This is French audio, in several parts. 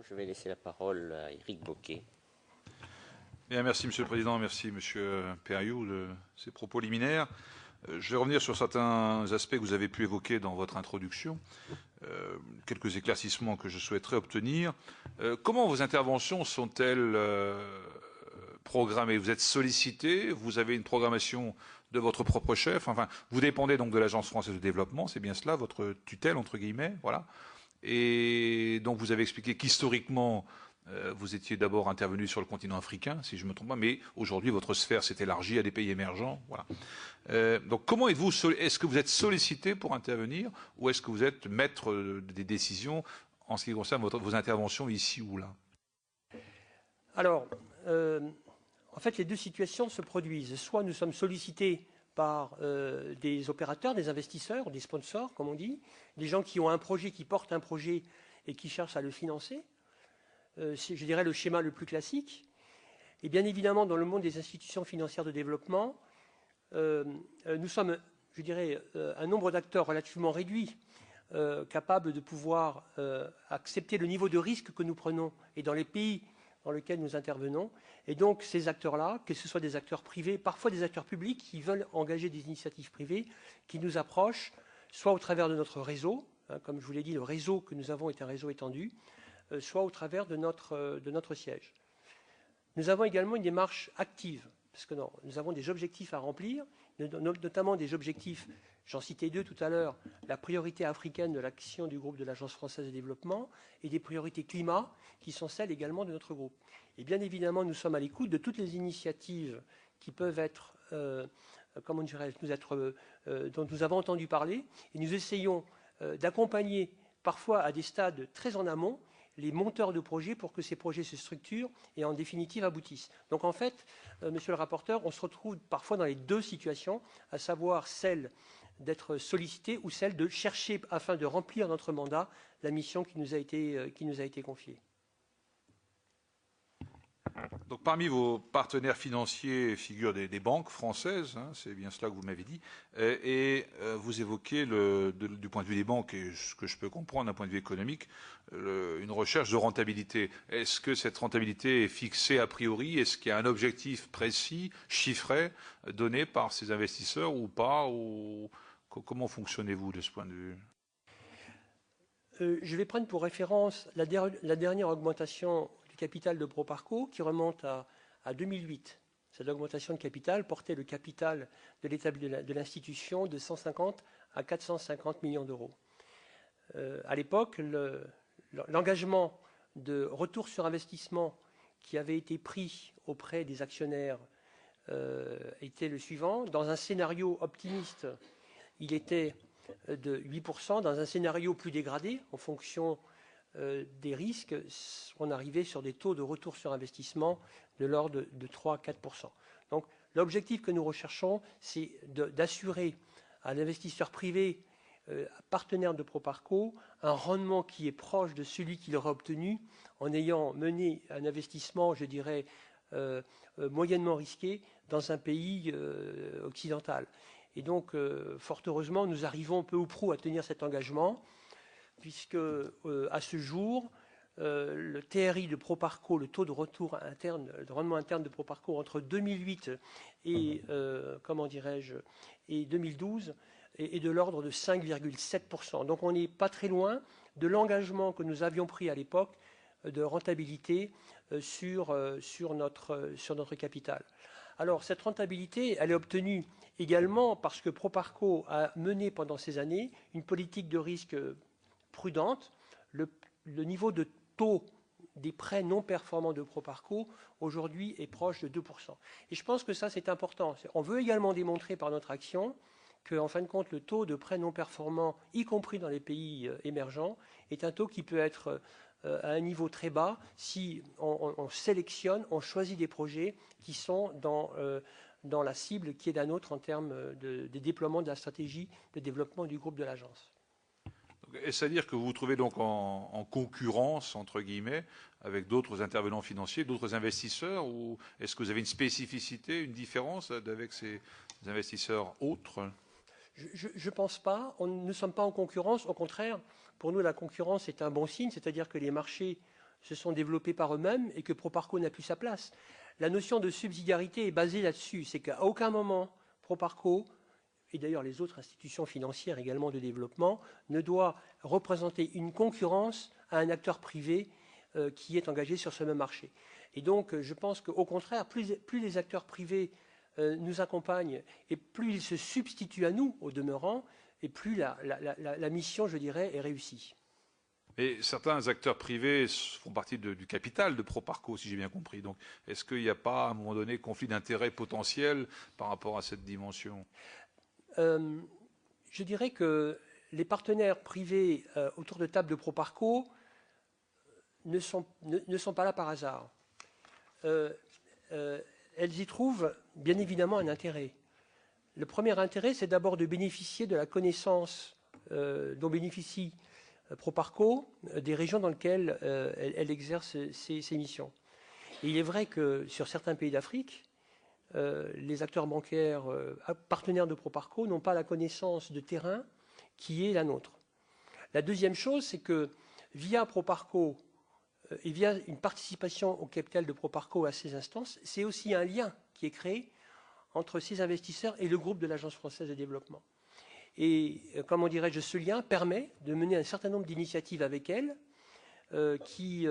Je vais laisser la parole à Éric Bocquet. Bien, merci Monsieur le Président, merci Monsieur Perriou de ces propos liminaires. Je vais revenir sur certains aspects que vous avez pu évoquer dans votre introduction. Quelques éclaircissements que je souhaiterais obtenir. Comment vos interventions sont-elles programmées? Vous êtes sollicité? Vous avez une programmation de votre propre chef? Enfin, vous dépendez donc de l'Agence française de développement, c'est bien cela, votre tutelle, entre guillemets, voilà. Et donc vous avez expliqué qu'historiquement, vous étiez d'abord intervenu sur le continent africain, si je ne me trompe pas, mais aujourd'hui votre sphère s'est élargie à des pays émergents. Voilà. Donc comment êtes-vous? Est-ce que vous êtes sollicité pour intervenir ou est-ce que vous êtes maître des décisions en ce qui concerne vos interventions ici ou là? Alors, en fait, les deux situations se produisent. Soit nous sommes sollicités par des opérateurs, des investisseurs, des sponsors, comme on dit, des gens qui ont un projet, qui portent un projet et qui cherchent à le financer. C'est, je dirais, le schéma le plus classique. Et bien évidemment, dans le monde des institutions financières de développement, nous sommes, je dirais, un nombre d'acteurs relativement réduit, capables de pouvoir accepter le niveau de risque que nous prenons et dans les pays dans lesquels nous intervenons. Et donc, ces acteurs-là, que ce soit des acteurs privés, parfois des acteurs publics qui veulent engager des initiatives privées, qui nous approchent, soit au travers de notre réseau, hein, comme je vous l'ai dit, le réseau que nous avons est un réseau étendu, soit au travers de notre siège. Nous avons également une démarche active, parce que nous avons des objectifs à remplir, notamment des objectifs, j'en citais deux tout à l'heure, la priorité africaine de l'action du groupe de l'Agence française de développement et des priorités climat, qui sont celles également de notre groupe. Et bien évidemment, nous sommes à l'écoute de toutes les initiatives qui peuvent être, comment dirais-je, dont nous avons entendu parler, et nous essayons d'accompagner, parfois à des stades très en amont, les monteurs de projets pour que ces projets se structurent et en définitive aboutissent. Donc en fait, monsieur le rapporteur, on se retrouve parfois dans les deux situations, à savoir celle d'être sollicité ou celle de chercher, afin de remplir notre mandat, la mission qui nous a été confiée. Donc parmi vos partenaires financiers figurent des banques françaises, hein, c'est bien cela que vous m'avez dit, et vous évoquez du point de vue des banques, et ce que je peux comprendre d'un point de vue économique, une recherche de rentabilité. Est-ce que cette rentabilité est fixée a priori? Est-ce qu'il y a un objectif précis, chiffré, donné par ces investisseurs ou pas? Comment fonctionnez-vous de ce point de vue? Je vais prendre pour référence la dernière augmentation du capital de Proparco qui remonte à 2008. Cette augmentation de capital portait le capital de l'institution de 150 à 450 millions d'euros. À l'époque, l'engagement de retour sur investissement qui avait été pris auprès des actionnaires était le suivant. Dans un scénario optimiste, il était de 8%. Dans un scénario plus dégradé, en fonction des risques, on arrivait sur des taux de retour sur investissement de l'ordre de 3 à 4%. Donc l'objectif que nous recherchons, c'est d'assurer à l'investisseur privé partenaire de Proparco un rendement qui est proche de celui qu'il aurait obtenu en ayant mené un investissement, je dirais, moyennement risqué dans un pays occidental. Et donc, fort heureusement, nous arrivons peu ou prou à tenir cet engagement, puisque à ce jour, le TRI de Proparco, le taux de retour interne, de rendement interne de Proparco entre 2008 et, comment dirais-je, et 2012 est de l'ordre de 5,7%. Donc on n'est pas très loin de l'engagement que nous avions pris à l'époque de rentabilité sur notre capital. Alors cette rentabilité, elle est obtenue également parce que Proparco a mené pendant ces années une politique de risque prudente. Le niveau de taux des prêts non performants de Proparco aujourd'hui est proche de 2%. Et je pense que ça c'est important. On veut également démontrer par notre action qu'en fin de compte le taux de prêts non performants, y compris dans les pays émergents, est un taux qui peut être à un niveau très bas si on sélectionne, on choisit des projets qui sont dans la cible qui est la nôtre en termes de déploiement de la stratégie de développement du groupe de l'agence. Est-ce à dire que vous vous trouvez donc en concurrence, entre guillemets, avec d'autres intervenants financiers, d'autres investisseurs, ou est-ce que vous avez une spécificité, une différence avec ces investisseurs autres? Je ne pense pas. Ne sommes pas en concurrence. Au contraire, pour nous, la concurrence est un bon signe, c'est-à-dire que les marchés se sont développés par eux-mêmes et que Proparco n'a plus sa place. La notion de subsidiarité est basée là-dessus. C'est qu'à aucun moment, Proparco, et d'ailleurs les autres institutions financières également de développement, ne doit représenter une concurrence à un acteur privé qui est engagé sur ce même marché. Et donc, je pense qu'au contraire, plus les acteurs privés nous accompagnent et plus ils se substituent à nous, au demeurant, et plus la mission, je dirais, est réussie. Et certains acteurs privés font partie du capital de Proparco, si j'ai bien compris. Donc, est-ce qu'il n'y a pas, à un moment donné, conflit d'intérêts potentiel par rapport à cette dimension? Je dirais que les partenaires privés autour de table de Proparco ne sont pas là par hasard. Elles y trouvent bien évidemment un intérêt. Le premier intérêt, c'est d'abord de bénéficier de la connaissance dont bénéficie Proparco des régions dans lesquelles elle exerce ses missions. Et il est vrai que sur certains pays d'Afrique, les acteurs bancaires partenaires de Proparco n'ont pas la connaissance de terrain qui est la nôtre. La deuxième chose, c'est que via Proparco et via une participation au capital de Proparco à ces instances, c'est aussi un lien qui est créé entre ces investisseurs et le groupe de l'Agence française de développement. Et, comment dirais-je, ce lien permet de mener un certain nombre d'initiatives avec elles qui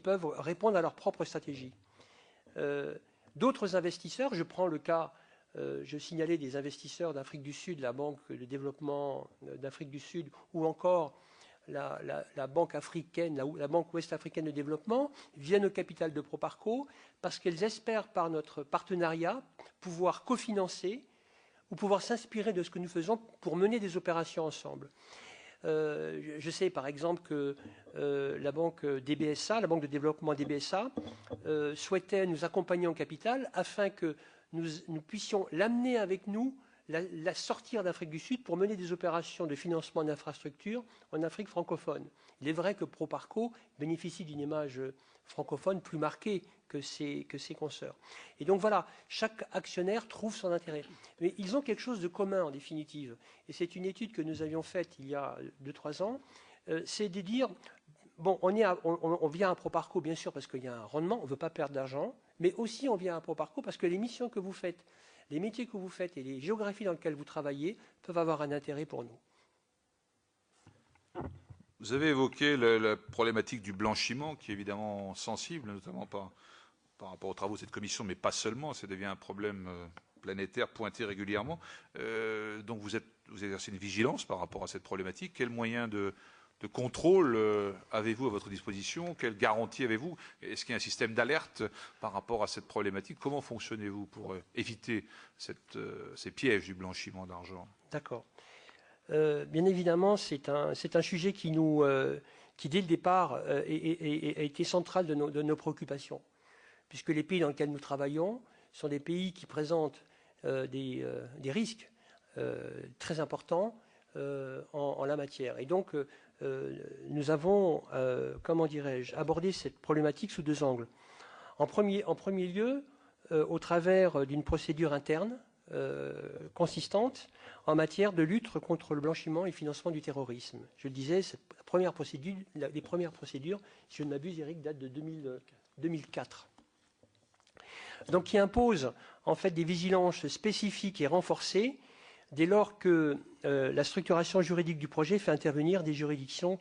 peuvent répondre à leur propre stratégie. D'autres investisseurs, je prends le cas, je signalais des investisseurs d'Afrique du Sud, la Banque de développement d'Afrique du Sud, ou encore la Banque africaine, la Banque ouest africaine de développement, viennent au capital de Proparco parce qu'elles espèrent par notre partenariat pouvoir cofinancer ou pouvoir s'inspirer de ce que nous faisons pour mener des opérations ensemble. Je sais par exemple que la banque DBSA, la banque de développement DBSA, souhaitait nous accompagner en capital afin que nous puissions l'amener avec nous, la sortir d'Afrique du Sud pour mener des opérations de financement d'infrastructures en Afrique francophone. Il est vrai que Proparco bénéficie d'une image francophone plus marquée que ses consoeurs. Et donc voilà, chaque actionnaire trouve son intérêt. Mais ils ont quelque chose de commun en définitive. Et c'est une étude que nous avions faite il y a 2-3 ans. C'est de dire, bon, on vient à Proparco bien sûr parce qu'il y a un rendement, on ne veut pas perdre d'argent, mais aussi on vient à Proparco parce que les missions que vous faites, les métiers que vous faites et les géographies dans lesquelles vous travaillez peuvent avoir un intérêt pour nous. Vous avez évoqué la problématique du blanchiment, qui est évidemment sensible, notamment par rapport aux travaux de cette commission, mais pas seulement. Ça devient un problème planétaire pointé régulièrement. Donc vous exercez une vigilance par rapport à cette problématique. Quels moyens de contrôle avez-vous à votre disposition? Quelles garanties avez-vous? Est-ce qu'il y a un système d'alerte par rapport à cette problématique? Comment fonctionnez-vous pour éviter ces pièges du blanchiment d'argent? D'accord. Bien évidemment, c'est un sujet qui, dès le départ, a été central de nos préoccupations, puisque les pays dans lesquels nous travaillons sont des pays qui présentent des risques très importants en la matière. Et donc, nous avons, comment dirais-je, abordé cette problématique sous 2 angles. En premier lieu, au travers d'une procédure interne consistante en matière de lutte contre le blanchiment et le financement du terrorisme. Je le disais, les premières procédures, si je ne m'abuse, Eric, datent de 2004. Donc qui impose en fait des vigilances spécifiques et renforcées dès lors que la structuration juridique du projet fait intervenir des juridictions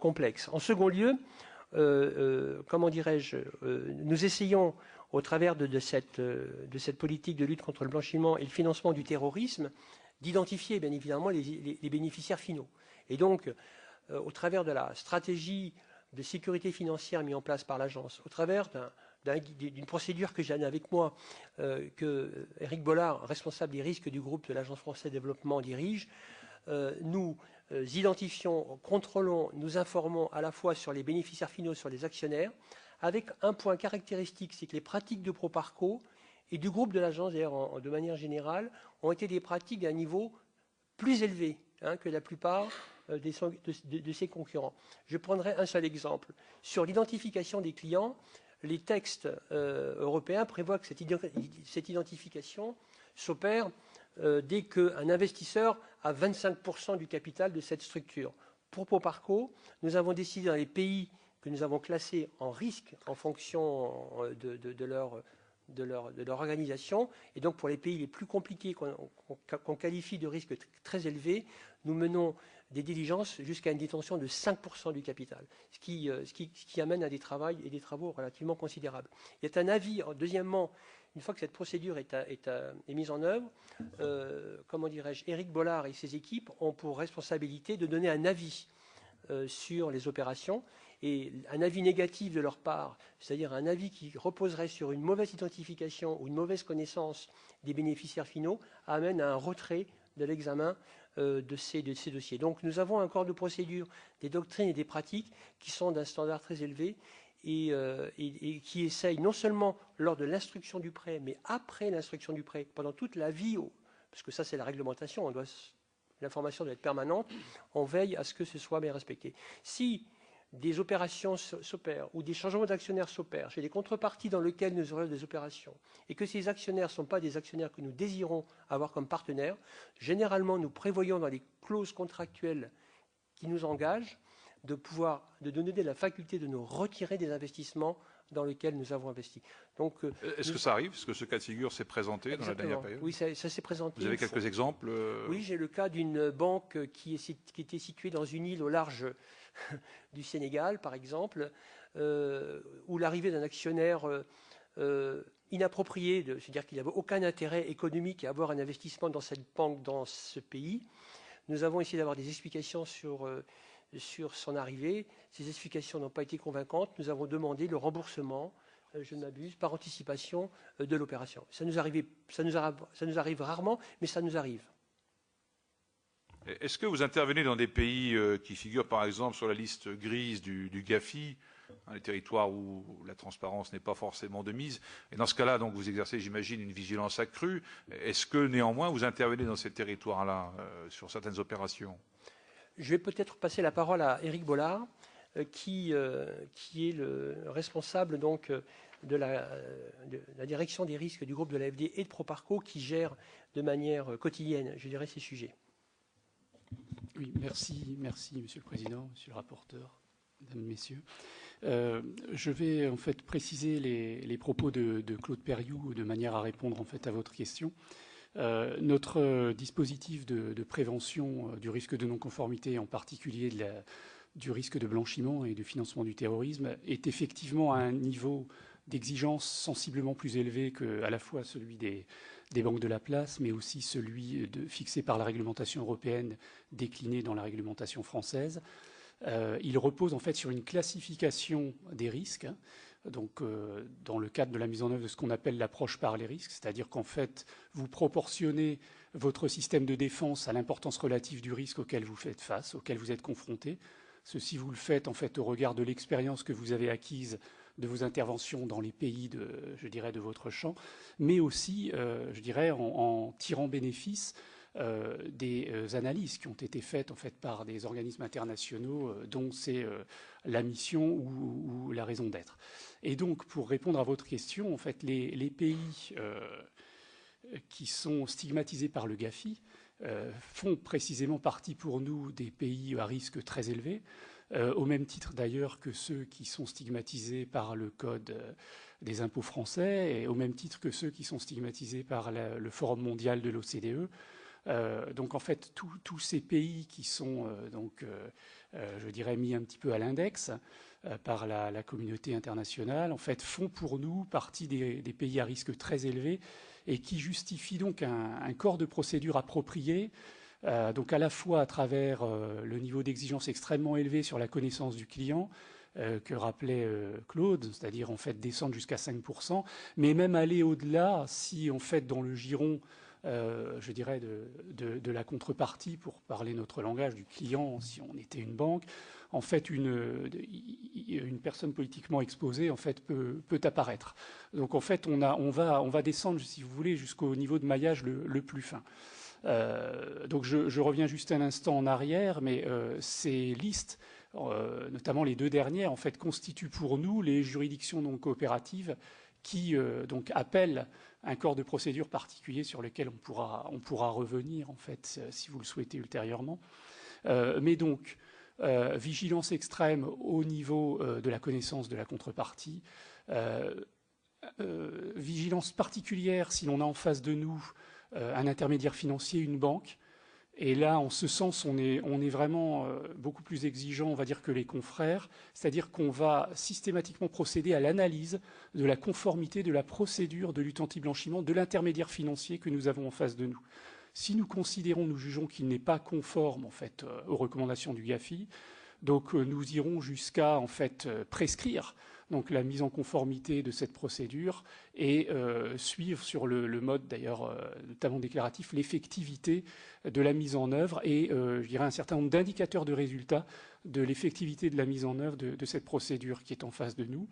complexes. En second lieu, comment dirais-je, nous essayons au travers de cette politique de lutte contre le blanchiment et le financement du terrorisme, d'identifier bien évidemment les bénéficiaires finaux. Et donc, au travers de la stratégie de sécurité financière mise en place par l'agence, au travers d'une procédure que j'ai avec moi, que Éric Bollard, responsable des risques du groupe de l'Agence française de développement, dirige, nous identifions, contrôlons, nous informons à la fois sur les bénéficiaires finaux, sur les actionnaires, avec un point caractéristique, c'est que les pratiques de Proparco et du groupe de l'agence, d'ailleurs de manière générale, ont été des pratiques d'un niveau plus élevé que la plupart de ses concurrents. Je prendrai un seul exemple. Sur l'identification des clients, les textes européens prévoient que cette identification s'opère dès qu'un investisseur a 25% du capital de cette structure. Pour Proparco, nous avons décidé dans les pays que nous avons classés en risque en fonction de leur organisation. Et donc pour les pays les plus compliqués qu'on qualifie de risque très élevé, nous menons des diligences jusqu'à une détention de 5% du capital, ce qui amène à des travaux relativement considérables. Il y a un avis, deuxièmement, une fois que cette procédure est mise en œuvre, comment dirais-je, Éric Bollard et ses équipes ont pour responsabilité de donner un avis sur les opérations, et un avis négatif de leur part, c'est-à-dire un avis qui reposerait sur une mauvaise identification ou une mauvaise connaissance des bénéficiaires finaux, amène à un retrait de l'examen de ces dossiers. Donc nous avons un corps de procédure, des doctrines et des pratiques qui sont d'un standard très élevé et qui essayent non seulement lors de l'instruction du prêt, mais après l'instruction du prêt, pendant toute la vie, parce que ça c'est la réglementation, l'information doit être permanente, on veille à ce que ce soit bien respecté. Si des opérations s'opèrent ou des changements d'actionnaires s'opèrent chez des contreparties dans lesquelles nous aurons des opérations et que ces actionnaires ne sont pas des actionnaires que nous désirons avoir comme partenaires, généralement nous prévoyons dans les clauses contractuelles qui nous engagent de donner la faculté de nous retirer des investissements dans lesquels nous avons investi. Donc, est-ce que ça arrive? Est-ce que ce cas de figure s'est présenté exactement. Dans la dernière période? Oui, ça s'est présenté. Vous avez quelques exemples? Oui, j'ai le cas d'une banque qui était située dans une île au large du Sénégal, par exemple, où l'arrivée d'un actionnaire inapproprié, c'est-à-dire qu'il n'avait aucun intérêt économique à avoir un investissement dans cette banque dans ce pays. Nous avons essayé d'avoir des explications sur son arrivée. Ces explications n'ont pas été convaincantes. Nous avons demandé le remboursement, je ne m'abuse, par anticipation de l'opération. Ça nous arrive rarement, mais ça nous arrive. Est-ce que vous intervenez dans des pays qui figurent par exemple sur la liste grise du GAFI, les territoires où la transparence n'est pas forcément de mise? Et dans ce cas-là, donc, vous exercez, j'imagine, une vigilance accrue. Est-ce que néanmoins vous intervenez dans ces territoires-là sur certaines opérations? Je vais peut-être passer la parole à Éric Bollard, qui est le responsable donc, de la direction des risques du groupe de l'AFD et de Proparco, qui gère de manière quotidienne, je dirais, ces sujets. Oui, merci, Monsieur le Président, Monsieur le rapporteur, Mesdames, Messieurs. Je vais en fait préciser les propos de Claude Perriou de manière à répondre en fait à votre question. Notre dispositif de prévention du risque de non-conformité, en particulier du risque de blanchiment et de financement du terrorisme, est effectivement à un niveau d'exigence sensiblement plus élevé qu'à la fois celui des banques de la place, mais aussi celui fixé par la réglementation européenne, décliné dans la réglementation française. Il repose en fait sur une classification des risques, donc dans le cadre de la mise en œuvre de ce qu'on appelle l'approche par les risques, c'est-à-dire qu'en fait, vous proportionnez votre système de défense à l'importance relative du risque auquel vous faites face, auquel vous êtes confronté. Ceci, vous le faites en fait au regard de l'expérience que vous avez acquise de vos interventions dans les pays de votre champ, mais aussi, en tirant bénéfice des analyses qui ont été faites en fait par des organismes internationaux dont c'est la mission ou la raison d'être. Et donc, pour répondre à votre question, en fait, les pays qui sont stigmatisés par le GAFI font précisément partie pour nous des pays à risque très élevé, au même titre d'ailleurs que ceux qui sont stigmatisés par le Code des impôts français et au même titre que ceux qui sont stigmatisés par le Forum mondial de l'OCDE. Donc en fait, tous ces pays qui sont mis un petit peu à l'index par la communauté internationale, en fait, font pour nous partie des pays à risque très élevé et qui justifient donc un corps de procédure approprié, donc à la fois à travers le niveau d'exigence extrêmement élevé sur la connaissance du client, que rappelait Claude, c'est-à-dire en fait descendre jusqu'à 5%, mais même aller au-delà si en fait dans le giron de la contrepartie, pour parler notre langage du client, si on était une banque, en fait, une personne politiquement exposée en fait peut apparaître. Donc en fait, on va descendre, si vous voulez, jusqu'au niveau de maillage le plus fin. Donc je reviens juste un instant en arrière, mais ces listes, notamment les deux dernières, en fait, constituent pour nous les juridictions non coopératives qui donc appellent un corps de procédure particulier sur lequel on pourra revenir, en fait, si vous le souhaitez ultérieurement. Mais donc, vigilance extrême au niveau de la connaissance de la contrepartie, vigilance particulière si l'on a en face de nous un intermédiaire financier, une banque. Et là, en ce sens, on est vraiment beaucoup plus exigeant, on va dire, que les confrères, c'est-à-dire qu'on va systématiquement procéder à l'analyse de la conformité de la procédure de lutte anti-blanchiment de l'intermédiaire financier que nous avons en face de nous. Si nous considérons, nous jugeons qu'il n'est pas conforme en fait aux recommandations du GAFI, donc nous irons jusqu'à en fait prescrire donc la mise en conformité de cette procédure et suivre sur le mode d'ailleurs notamment déclaratif l'effectivité de la mise en œuvre et je dirais un certain nombre d'indicateurs de résultats de l'effectivité de la mise en œuvre de cette procédure qui est en face de nous.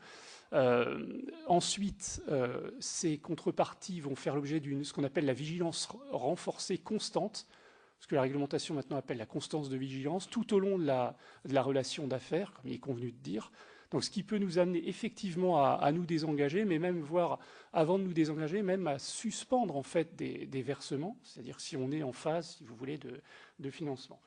Ensuite, ces contreparties vont faire l'objet d'une ce qu'on appelle la vigilance renforcée constante, ce que la réglementation maintenant appelle la constance de vigilance, tout au long de la relation d'affaires, comme il est convenu de dire. Donc, ce qui peut nous amener effectivement à nous désengager, mais même voire avant de nous désengager, même à suspendre en fait des versements, c'est-à-dire si on est en phase, si vous voulez, de financement.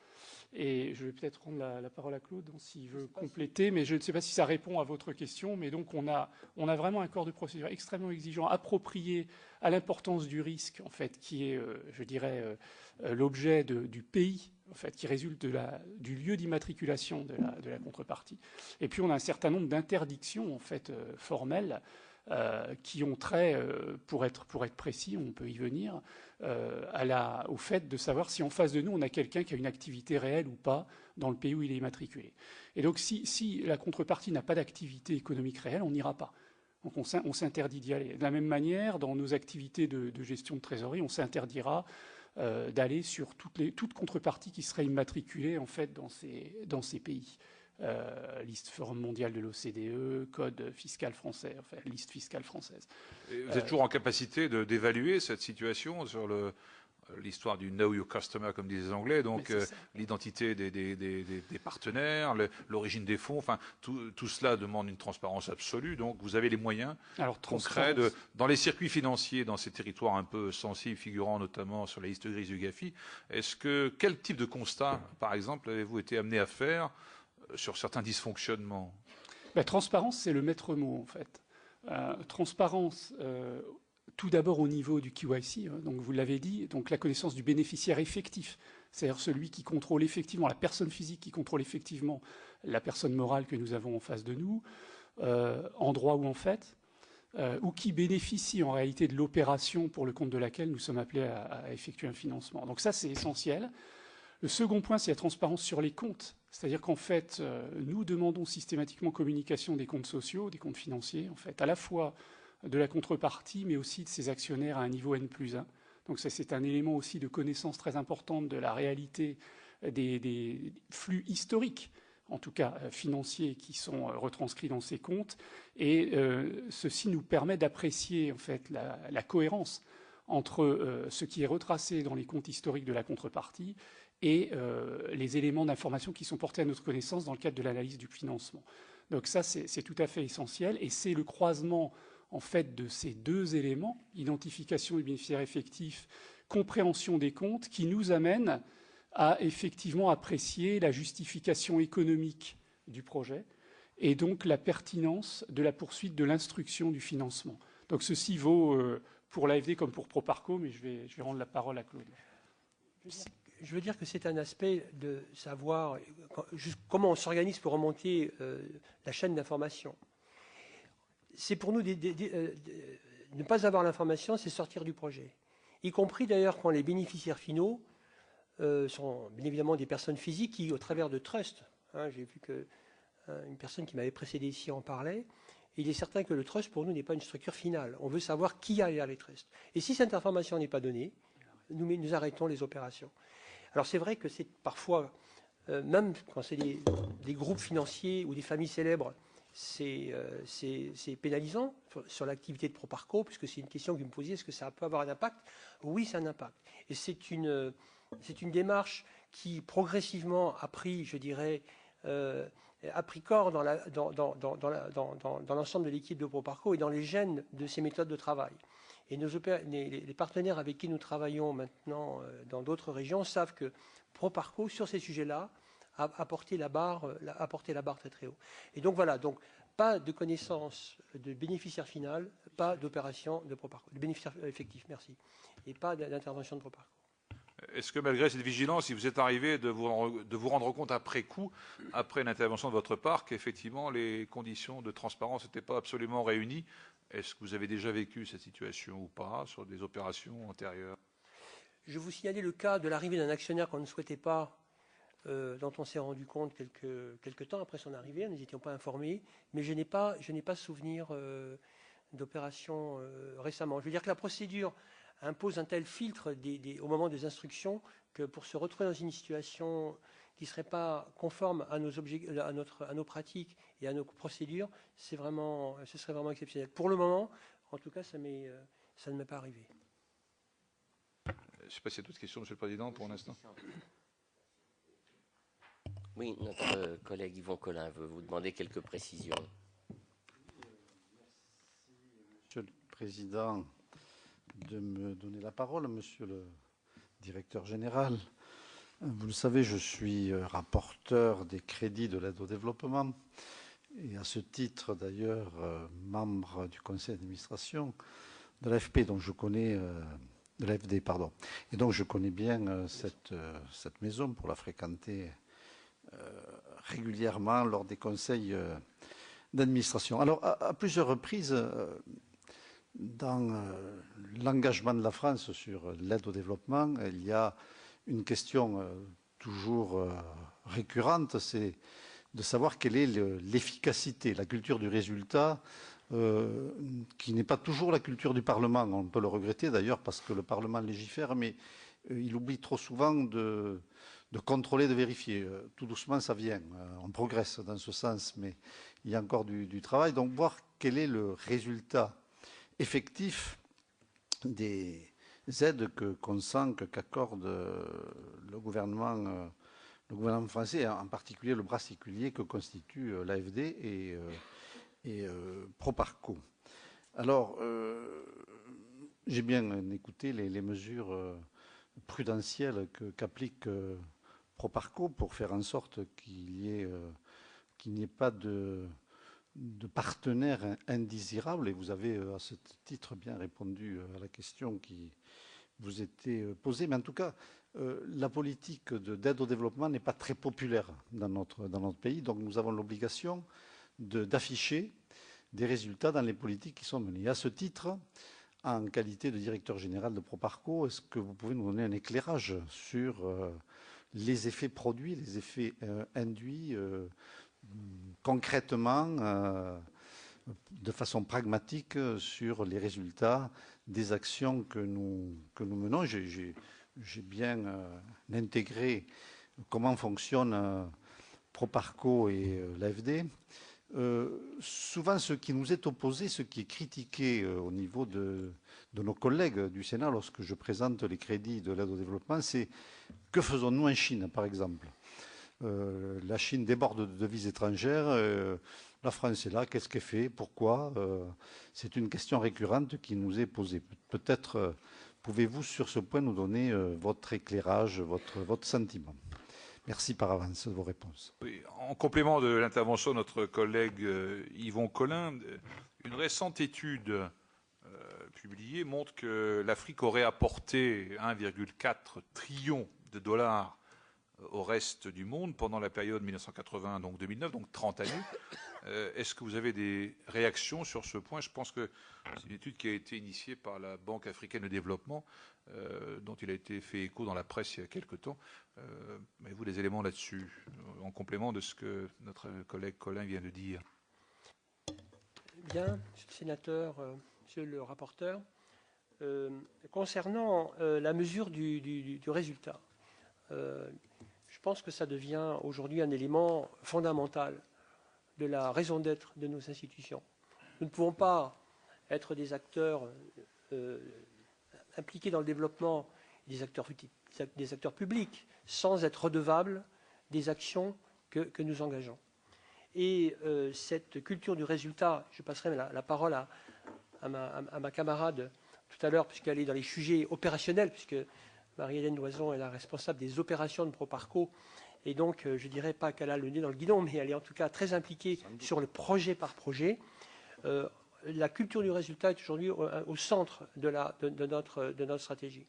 Et je vais peut-être rendre la parole à Claude s'il veut compléter, mais je ne sais pas si ça répond à votre question. Mais donc on a vraiment un corps de procédure extrêmement exigeant, approprié à l'importance du risque, en fait, qui est, je dirais, l'objet du pays, en fait, qui résulte du lieu d'immatriculation de la contrepartie. Et puis on a un certain nombre d'interdictions, en fait, formelles, qui ont trait, pour être précis, on peut y venir, au fait de savoir si en face de nous on a quelqu'un qui a une activité réelle ou pas dans le pays où il est immatriculé. Et donc si la contrepartie n'a pas d'activité économique réelle, on n'ira pas. Donc on s'interdit d'y aller. De la même manière, dans nos activités de gestion de trésorerie, on s'interdira d'aller sur toute contrepartie qui serait immatriculée en fait dans ces pays. Liste Forum mondial de l'OCDE, code fiscal français, enfin liste fiscale française. Et vous êtes toujours en capacité d'évaluer cette situation sur l'histoire du Know Your Customer, comme disent les Anglais, donc l'identité des partenaires, l'origine des fonds, enfin tout cela demande une transparence absolue, donc vous avez les moyens concrets dans les circuits financiers, dans ces territoires un peu sensibles, figurant notamment sur la liste grise du GAFI, quel type de constat, par exemple, avez-vous été amené à faire sur certains dysfonctionnements? La transparence, c'est le maître mot, en fait. Transparence, tout d'abord au niveau du KYC, donc vous l'avez dit, donc la connaissance du bénéficiaire effectif, c'est-à-dire celui qui contrôle effectivement, la personne physique qui contrôle effectivement la personne morale que nous avons en face de nous, en droit ou en fait, ou qui bénéficie en réalité de l'opération pour le compte de laquelle nous sommes appelés à effectuer un financement. Donc ça, c'est essentiel. Le second point, c'est la transparence sur les comptes. C'est-à-dire qu'en fait, nous demandons systématiquement communication des comptes sociaux, des comptes financiers, en fait, à la fois de la contrepartie, mais aussi de ses actionnaires à un niveau N+1. Donc ça, c'est un élément aussi de connaissance très importante de la réalité des flux historiques, en tout cas financiers, qui sont retranscrits dans ces comptes. Et ceci nous permet d'apprécier, en fait, la cohérence entre ce qui est retracé dans les comptes historiques de la contrepartie et les éléments d'information qui sont portés à notre connaissance dans le cadre de l'analyse du financement. Donc ça, c'est tout à fait essentiel, et c'est le croisement en fait de ces deux éléments, identification du bénéficiaire effectif, compréhension des comptes, qui nous amène à effectivement apprécier la justification économique du projet et donc la pertinence de la poursuite de l'instruction du financement. Donc ceci vaut pour l'AFD comme pour Proparco, mais je vais rendre la parole à Claude. Je veux dire que c'est un aspect de savoir comment on s'organise pour remonter la chaîne d'information. C'est pour nous, ne pas avoir l'information, c'est sortir du projet. Y compris d'ailleurs quand les bénéficiaires finaux sont bien évidemment des personnes physiques qui, au travers de trusts, j'ai vu qu'une personne qui m'avait précédé ici en parlait, il est certain que le trust pour nous n'est pas une structure finale. On veut savoir qui a derrière les trusts. Et si cette information n'est pas donnée, nous arrêtons les opérations. Alors c'est vrai que c'est parfois, même quand c'est des groupes financiers ou des familles célèbres, c'est pénalisant sur l'activité de Proparco, puisque c'est une question que vous me posiez, est-ce que ça peut avoir un impact? Oui, c'est un impact. Et c'est une démarche qui progressivement a pris, je dirais, a pris corps dans l'ensemble de l'équipe de Proparco et dans les gènes de ces méthodes de travail. Et les partenaires avec qui nous travaillons maintenant dans d'autres régions savent que Proparco, sur ces sujets-là, à porter la barre très très haut. Et donc voilà, donc pas de connaissance de bénéficiaire final, pas d'opération de Proparco, de bénéficiaire effectif, merci, et pas d'intervention de Proparco. Est-ce que malgré cette vigilance, il vous est arrivé de vous rendre compte après coup, après l'intervention de votre part, qu'effectivement les conditions de transparence n'étaient pas absolument réunies? Est-ce que vous avez déjà vécu cette situation ou pas sur des opérations antérieures? Je vous signalais le cas de l'arrivée d'un actionnaire qu'on ne souhaitait pas, dont on s'est rendu compte quelques temps après son arrivée. Nous n'étions pas informés, mais je n'ai pas souvenir d'opération récemment. Je veux dire que la procédure impose un tel filtre au moment des instructions que pour se retrouver dans une situation qui ne serait pas conforme à nos pratiques et à nos procédures, ce serait vraiment exceptionnel. Pour le moment, en tout cas, ça ne m'est pas arrivé. Je ne sais pas s'il y a d'autres questions, Monsieur le Président, pour l'instant. Oui, notre collègue Yvon Collin veut vous demander quelques précisions. Monsieur le Président, de me donner la parole, Monsieur le Directeur général. Vous le savez, je suis rapporteur des crédits de l'aide au développement et à ce titre d'ailleurs membre du conseil d'administration de l'AFP, donc je connais de l'AFD, pardon. Et donc je connais bien cette maison pour la fréquenter régulièrement lors des conseils d'administration. Alors à plusieurs reprises, dans l'engagement de la France sur l'aide au développement, il y a une question toujours récurrente, c'est de savoir quelle est l'efficacité, la culture du résultat, qui n'est pas toujours la culture du Parlement. On peut le regretter d'ailleurs parce que le Parlement légifère, mais il oublie trop souvent de contrôler, de vérifier. Tout doucement, ça vient. On progresse dans ce sens, mais il y a encore du travail. Donc voir quel est le résultat effectif des aides qu'on sent qu'accorde le gouvernement français, en particulier le bras séculier que constitue l'AFD et Proparco. Alors, j'ai bien écouté les mesures prudentielles qu'applique Proparco pour faire en sorte qu'il n'y ait pas de partenaires indésirables, et vous avez à ce titre bien répondu à la question qui vous était posée. Mais en tout cas, la politique d'aide au développement n'est pas très populaire dans notre pays, donc nous avons l'obligation d'afficher des résultats dans les politiques qui sont menées. À ce titre, en qualité de directeur général de Proparco, est-ce que vous pouvez nous donner un éclairage sur les effets produits, les effets induits concrètement, de façon pragmatique, sur les résultats des actions que nous menons? J'ai bien intégré comment fonctionne Proparco et l'AFD. Souvent, ce qui nous est opposé, ce qui est critiqué au niveau de nos collègues du Sénat lorsque je présente les crédits de l'aide au développement, c'est que faisons-nous en Chine, par exemple? La Chine déborde de devises étrangères, la France est là, qu'est-ce qu'elle fait, pourquoi? C'est une question récurrente qui nous est posée. Peut-être pouvez-vous sur ce point nous donner votre éclairage, votre sentiment? Merci par avance de vos réponses. Oui, en complément de l'intervention de notre collègue Yvon Collin, une récente étude publiée montre que l'Afrique aurait apporté 1,4 trillion de dollars au reste du monde pendant la période 1980, donc 2009, donc 30 années. Est-ce que vous avez des réactions sur ce point? Je pense que c'est une étude qui a été initiée par la Banque africaine de développement, dont il a été fait écho dans la presse il y a quelque temps. Avez-vous des éléments là-dessus, en complément de ce que notre collègue Collin vient de dire? Bien, monsieur le sénateur, monsieur le rapporteur, concernant la mesure du résultat, je pense que ça devient aujourd'hui un élément fondamental de la raison d'être de nos institutions. Nous ne pouvons pas être des acteurs impliqués dans le développement, des acteurs publics, sans être redevables des actions que nous engageons. Et cette culture du résultat, je passerai la parole à ma camarade tout à l'heure, puisqu'elle est dans les sujets opérationnels, puisque Marie-Hélène Loison est la responsable des opérations de Proparco, Et donc, je ne dirais pas qu'elle a le nez dans le guidon, mais elle est en tout cas très impliquée sur le projet par projet. La culture du résultat est aujourd'hui au centre de notre stratégie.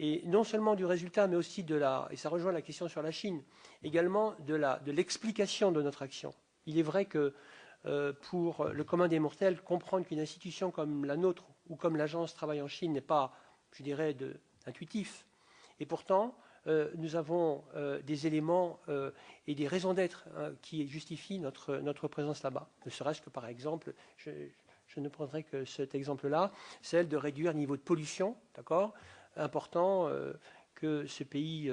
Et non seulement du résultat, mais aussi et ça rejoint la question sur la Chine, également de l'explication de notre action. Il est vrai que pour le commun des mortels, comprendre qu'une institution comme la nôtre ou comme l'agence travaille en Chine n'est pas, je dirais, intuitif. Et pourtant, nous avons des éléments et des raisons d'être qui justifient notre présence là-bas. Ne serait-ce que, par exemple, je ne prendrai que cet exemple-là, celle de réduire le niveau de pollution, d'accord, important que ce pays,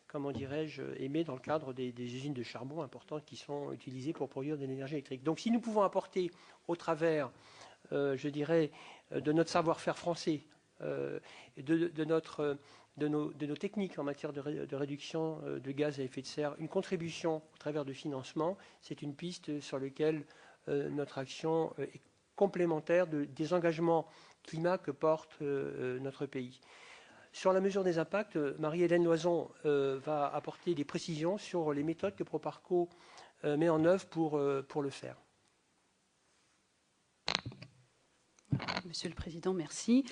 comment dirais-je, émet dans le cadre des usines de charbon importantes qui sont utilisées pour produire de l'énergie électrique. Donc si nous pouvons apporter au travers, je dirais, de notre savoir-faire français, de nos techniques en matière de réduction de gaz à effet de serre, une contribution au travers de financement, c'est une piste sur laquelle notre action est complémentaire des engagements climat que porte notre pays. Sur la mesure des impacts, Marie-Hélène Loison va apporter des précisions sur les méthodes que Proparco met en œuvre pour le faire. Monsieur le Président, merci.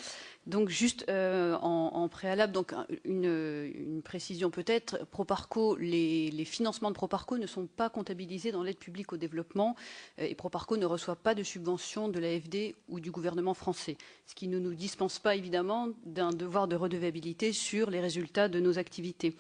Donc juste en préalable, donc une précision peut-être. Proparco, les financements de Proparco ne sont pas comptabilisés dans l'aide publique au développement et Proparco ne reçoit pas de subvention de l'AFD ou du gouvernement français, ce qui ne nous dispense pas évidemment d'un devoir de redevabilité sur les résultats de nos activités.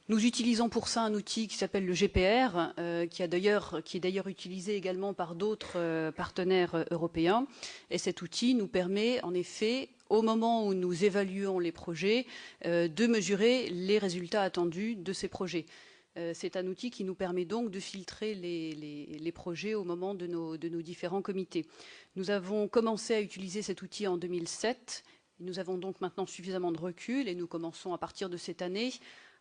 Nous utilisons pour ça un outil qui s'appelle le GPR, qui est d'ailleurs utilisé également par d'autres partenaires européens. Et cet outil nous permet en effet, au moment où nous évaluons les projets, de mesurer les résultats attendus de ces projets. C'est un outil qui nous permet donc de filtrer les projets au moment de nos différents comités. Nous avons commencé à utiliser cet outil en 2007. Nous avons donc maintenant suffisamment de recul et nous commençons à partir de cette année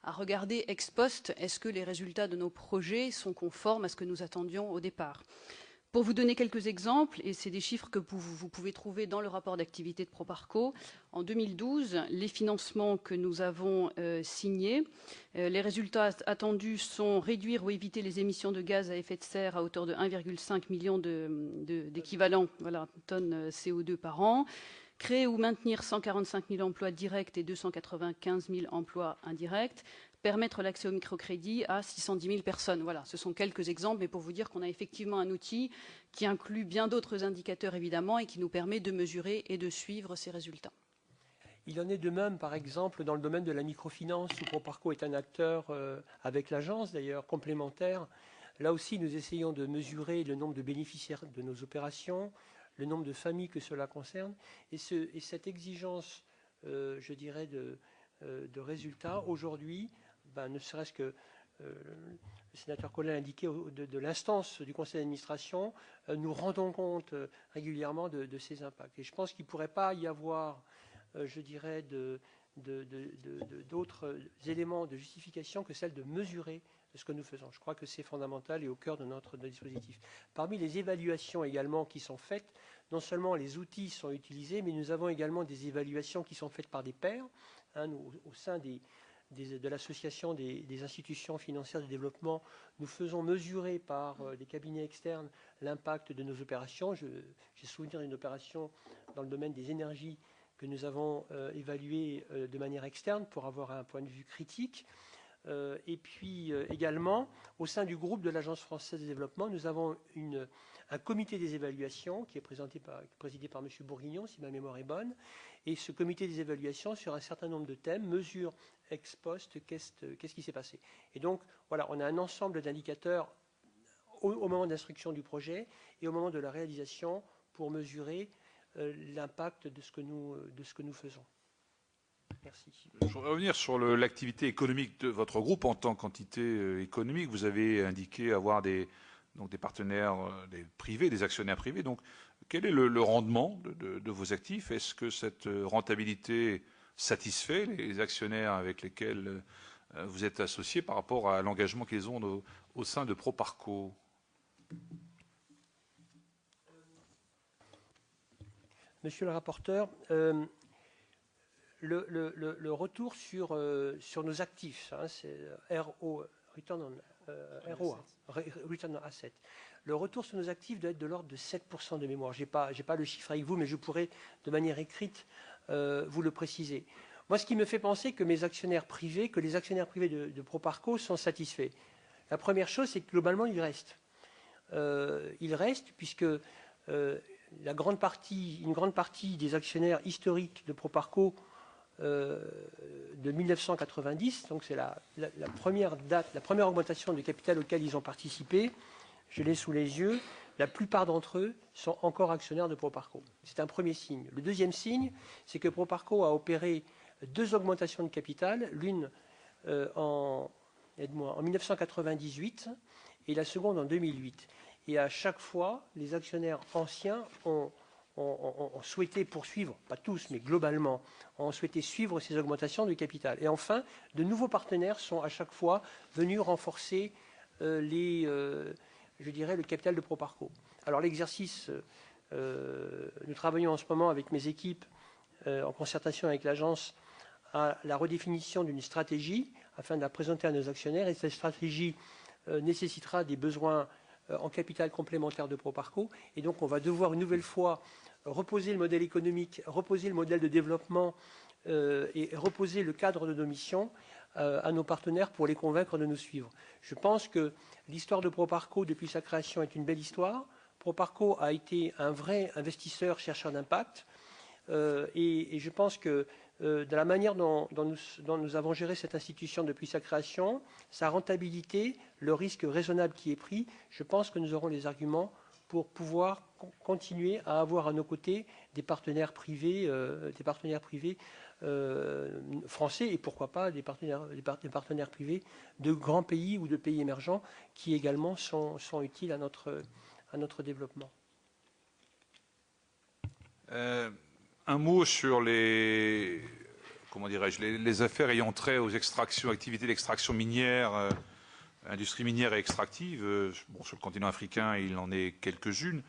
à regarder ex post, est-ce que les résultats de nos projets sont conformes à ce que nous attendions au départ. Pour vous donner quelques exemples, et c'est des chiffres que vous pouvez trouver dans le rapport d'activité de Proparco, en 2012, les financements que nous avons signés, les résultats attendus sont réduire ou éviter les émissions de gaz à effet de serre à hauteur de 1,5 million d'équivalents tonnes CO2 par an, créer ou maintenir 145 000 emplois directs et 295 000 emplois indirects, permettre l'accès au microcrédit à 610 000 personnes. Voilà, ce sont quelques exemples, mais pour vous dire qu'on a effectivement un outil qui inclut bien d'autres indicateurs, évidemment, et qui nous permet de mesurer et de suivre ces résultats. Il en est de même, par exemple, dans le domaine de la microfinance, où Proparco est un acteur, avec l'agence d'ailleurs, complémentaire. Là aussi, nous essayons de mesurer le nombre de bénéficiaires de nos opérations, le nombre de familles que cela concerne, et cette exigence, je dirais, de résultats, aujourd'hui, ne serait-ce que le sénateur Collin l'a indiqué, de l'instance du conseil d'administration, nous rendons compte régulièrement de ces impacts. Et je pense qu'il ne pourrait pas y avoir, je dirais, d'autres éléments de justification que celle de mesurer ce que nous faisons. Je crois que c'est fondamental et au cœur de notre dispositif. Parmi les évaluations également qui sont faites, non seulement les outils sont utilisés, mais nous avons également des évaluations qui sont faites par des pairs, au sein de l'association des institutions financières de développement. Nous faisons mesurer par des cabinets externes l'impact de nos opérations. J'ai souvenir d'une opération dans le domaine des énergies que nous avons évaluée de manière externe pour avoir un point de vue critique. Et puis également, au sein du groupe de l'Agence française de développement, nous avons un comité des évaluations qui est présidé par M. Bourguignon, si ma mémoire est bonne. Et ce comité des évaluations, sur un certain nombre de thèmes, mesure ex post qu'est-ce qui s'est passé. Et donc, voilà, on a un ensemble d'indicateurs au moment d'instruction du projet et au moment de la réalisation pour mesurer l'impact de ce que nous faisons. Merci. Je voudrais revenir sur l'activité économique de votre groupe en tant qu'entité économique. Vous avez indiqué avoir des partenaires des privés, des actionnaires privés. Donc, quel est le rendement de vos actifs? Est-ce que cette rentabilité satisfait les actionnaires avec lesquels vous êtes associés par rapport à l'engagement qu'ils ont au sein de Proparco? Monsieur le rapporteur, le retour sur nos actifs, c'est Return on ROA, Return on Asset. Le retour sur nos actifs doit être de l'ordre de 7% de mémoire. Je n'ai pas le chiffre avec vous, mais je pourrais, de manière écrite, vous le préciser. Moi, ce qui me fait penser que les actionnaires privés de Proparco sont satisfaits. La première chose, c'est que globalement, ils restent. Ils restent puisque une grande partie des actionnaires historiques de Proparco de 1990, donc c'est la première date, la première augmentation de capital auquel ils ont participé, je l'ai sous les yeux, la plupart d'entre eux sont encore actionnaires de Proparco. C'est un premier signe. Le deuxième signe, c'est que Proparco a opéré 2 augmentations de capital, l'une en 1998 et la seconde en 2008. Et à chaque fois, les actionnaires anciens ont souhaité poursuivre, pas tous, mais globalement, ont souhaité suivre ces augmentations de capital. Et enfin, de nouveaux partenaires sont à chaque fois venus renforcer le capital de Proparco. Alors l'exercice, nous travaillons en ce moment avec mes équipes, en concertation avec l'agence, à la redéfinition d'une stratégie afin de la présenter à nos actionnaires. Et cette stratégie nécessitera des besoins en capital complémentaire de Proparco. Et donc on va devoir une nouvelle fois reposer le modèle économique, reposer le modèle de développement et reposer le cadre de nos missions à nos partenaires pour les convaincre de nous suivre. Je pense que l'histoire de Proparco depuis sa création est une belle histoire. Proparco a été un vrai investisseur chercheur d'impact et je pense que de la manière dont nous avons géré cette institution depuis sa création, sa rentabilité, le risque raisonnable qui est pris, je pense que nous aurons les arguments pour pouvoir continuer à avoir à nos côtés des partenaires privés français et pourquoi pas des partenaires privés de grands pays ou de pays émergents qui également sont utiles à notre développement. Un mot sur les affaires ayant trait aux activités d'extraction minière, industrie minière et extractive. Sur le continent africain, il en est quelques-unes.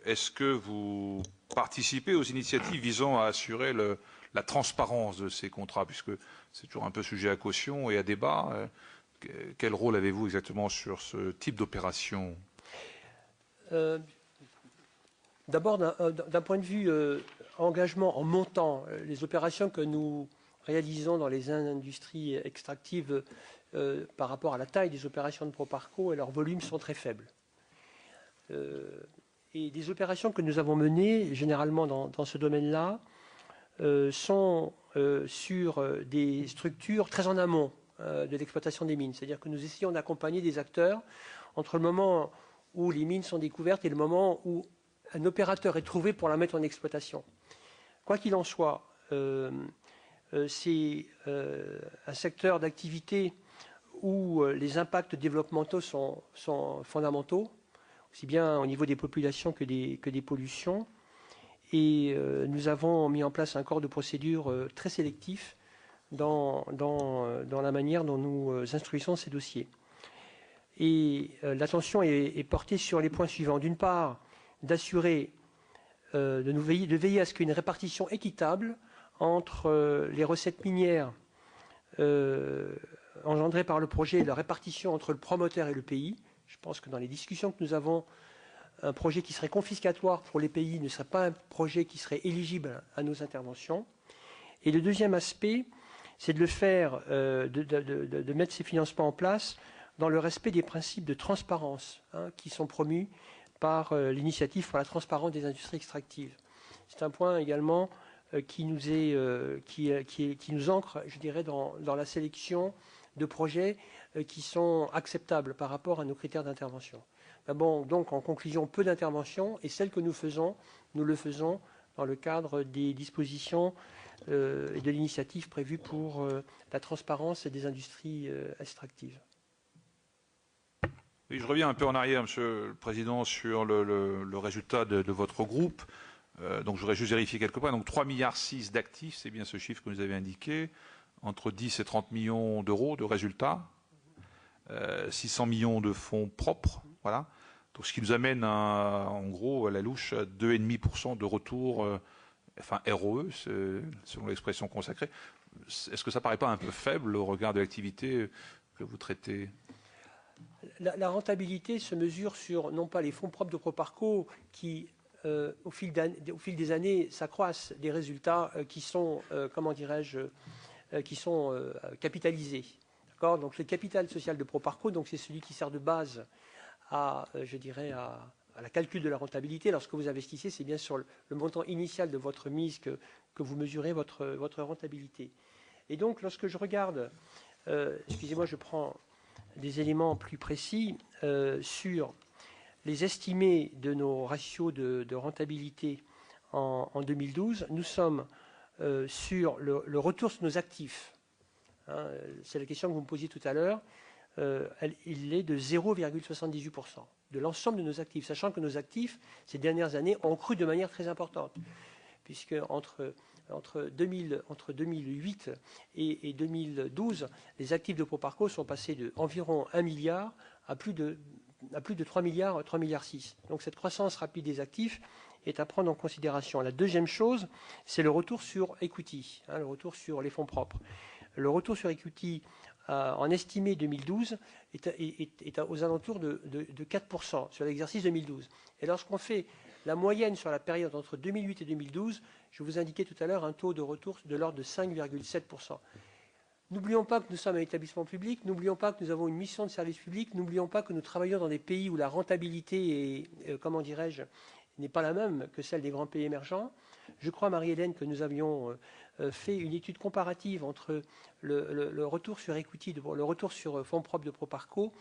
Est-ce que vous participez aux initiatives visant à assurer la transparence de ces contrats, puisque c'est toujours un peu sujet à caution et à débat. Quel rôle avez-vous exactement sur ce type d'opération? D'abord, d'un point de vue engagement en montant, les opérations que nous réalisons dans les industries extractives par rapport à la taille des opérations de Proparco et leurs volumes sont très faibles. Et des opérations que nous avons menées, généralement dans ce domaine-là, sont sur des structures très en amont de l'exploitation des mines. C'est-à-dire que nous essayons d'accompagner des acteurs entre le moment où les mines sont découvertes et le moment où un opérateur est trouvé pour la mettre en exploitation. Quoi qu'il en soit, c'est un secteur d'activité où les impacts développementaux sont fondamentaux, aussi bien au niveau des populations que des pollutions. Et nous avons mis en place un corps de procédure très sélectif dans la manière dont nous instruisons ces dossiers. Et l'attention est portée sur les points suivants. D'une part, d'assurer, de veiller à ce qu'il y ait une répartition équitable entre les recettes minières engendrées par le projet et la répartition entre le promoteur et le pays. Je pense que dans les discussions que nous avons, un projet qui serait confiscatoire pour les pays ne serait pas un projet qui serait éligible à nos interventions. Et le deuxième aspect, c'est de le faire, de mettre ces financements en place dans le respect des principes de transparence qui sont promus par l'initiative pour la transparence des industries extractives. C'est un point également qui nous ancre, je dirais, dans la sélection de projets qui sont acceptables par rapport à nos critères d'intervention. Bon, donc, en conclusion, peu d'interventions, et celles que nous faisons, nous le faisons dans le cadre des dispositions et de l'initiative prévue pour la transparence des industries extractives. Oui, je reviens un peu en arrière, Monsieur le Président, sur le résultat de votre groupe. Donc, je voudrais juste vérifier quelque part. Donc, 3,6 milliards d'actifs, c'est bien ce chiffre que vous avez indiqué, entre 10 et 30 millions d'euros de résultats, 600 millions de fonds propres. Voilà. Donc, ce qui nous amène en gros à la louche à 2,5% de retour, ROE, selon l'expression consacrée. Est-ce que ça ne paraît pas un peu faible au regard de l'activité que vous traitez? La rentabilité se mesure sur, non pas les fonds propres de Proparco qui, au fil des années, s'accroissent des résultats qui sont, comment dirais-je, qui sont capitalisés. D'accord ? Donc le capital social de Proparco, donc c'est celui qui sert de base à, je dirais, à la calcul de la rentabilité. Lorsque vous investissez, c'est bien sur le montant initial de votre mise que vous mesurez votre rentabilité. Et donc, lorsque je regarde, excusez-moi, je prends des éléments plus précis sur les estimés de nos ratios de rentabilité en 2012, nous sommes sur le retour sur nos actifs. Hein, c'est la question que vous me posiez tout à l'heure. Il est de 0,78% de l'ensemble de nos actifs, sachant que nos actifs, ces dernières années, ont cru de manière très importante, puisque entre 2008 et 2012, les actifs de Proparco sont passés de environ 1 milliard à plus de 3 milliards, 3,6 milliards. Donc cette croissance rapide des actifs est à prendre en considération. La deuxième chose, c'est le retour sur equity, le retour sur les fonds propres. Le retour sur equity en estimé 2012 est aux alentours de 4% sur l'exercice 2012. Et lorsqu'on fait la moyenne sur la période entre 2008 et 2012, je vous indiquais tout à l'heure un taux de retour de l'ordre de 5,7%. N'oublions pas que nous sommes un établissement public, n'oublions pas que nous avons une mission de service public, n'oublions pas que nous travaillons dans des pays où la rentabilité est, comment dirais-je, n'est pas la même que celle des grands pays émergents. Je crois, Marie-Hélène, que nous avions fait une étude comparative entre le retour sur equity, le retour sur fonds propres de Proparco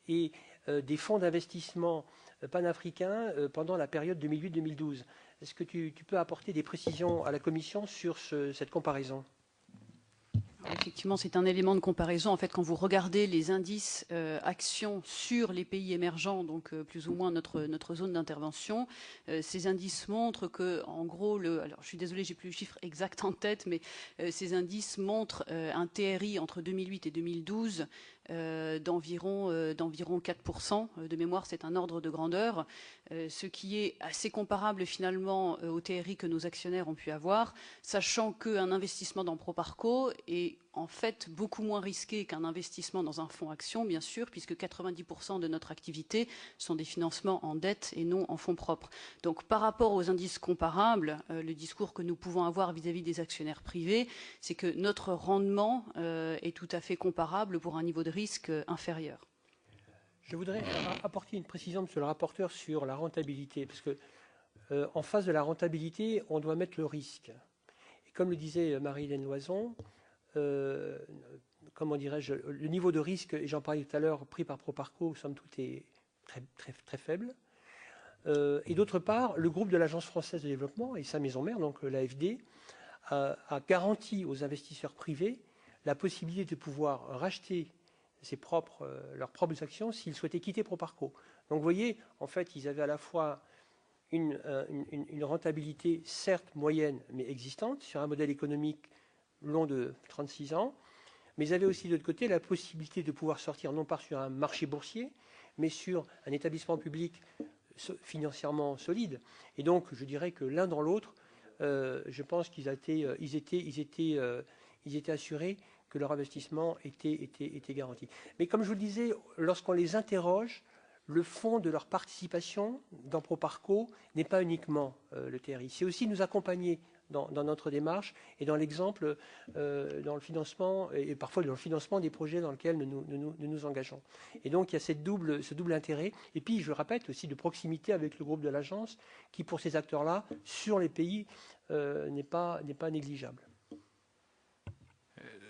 et des fonds d'investissement panafricains pendant la période 2008-2012. Est-ce que tu peux apporter des précisions à la Commission sur cette comparaison ? Effectivement, c'est un élément de comparaison. En fait, quand vous regardez les indices actions sur les pays émergents, donc plus ou moins notre zone d'intervention, ces indices montrent que, en gros, alors je suis désolée, j'ai plus le chiffre exact en tête, mais ces indices montrent un TRI entre 2008 et 2012 d'environ 4%. De mémoire, c'est un ordre de grandeur, ce qui est assez comparable finalement au TRI que nos actionnaires ont pu avoir, sachant qu'un investissement dans Proparco est en fait beaucoup moins risqué qu'un investissement dans un fonds action, bien sûr, puisque 90% de notre activité sont des financements en dette et non en fonds propres. Donc par rapport aux indices comparables, le discours que nous pouvons avoir vis-à-vis des actionnaires privés, c'est que notre rendement est tout à fait comparable pour un niveau de risque inférieur. Je voudrais apporter une précision, monsieur le rapporteur, sur la rentabilité, parce que en face de la rentabilité, on doit mettre le risque. Et comme le disait Marie-Hélène Loison, comment dirais-je, le niveau de risque, et j'en parlais tout à l'heure, pris par Proparco, somme toute, est très, très, très faible. Et d'autre part, le groupe de l'Agence française de développement et sa maison mère, donc l'AFD, a garanti aux investisseurs privés la possibilité de pouvoir racheter leurs propres actions s'ils souhaitaient quitter Proparco. Donc vous voyez, en fait, ils avaient à la fois une rentabilité certes moyenne, mais existante, sur un modèle économique long de 36 ans, mais ils avaient aussi de l'autre côté la possibilité de pouvoir sortir non pas sur un marché boursier, mais sur un établissement public financièrement solide. Et donc, je dirais que l'un dans l'autre, je pense qu'ils étaient assurés que leur investissement était garanti. Mais comme je vous le disais, lorsqu'on les interroge, le fond de leur participation dans Proparco n'est pas uniquement le TRI. C'est aussi nous accompagner dans notre démarche et dans l'exemple, dans le financement et parfois dans le financement des projets dans lesquels nous nous engageons. Et donc il y a ce double intérêt. Et puis je répète aussi de proximité avec le groupe de l'agence qui pour ces acteurs-là, sur les pays, n'est pas négligeable.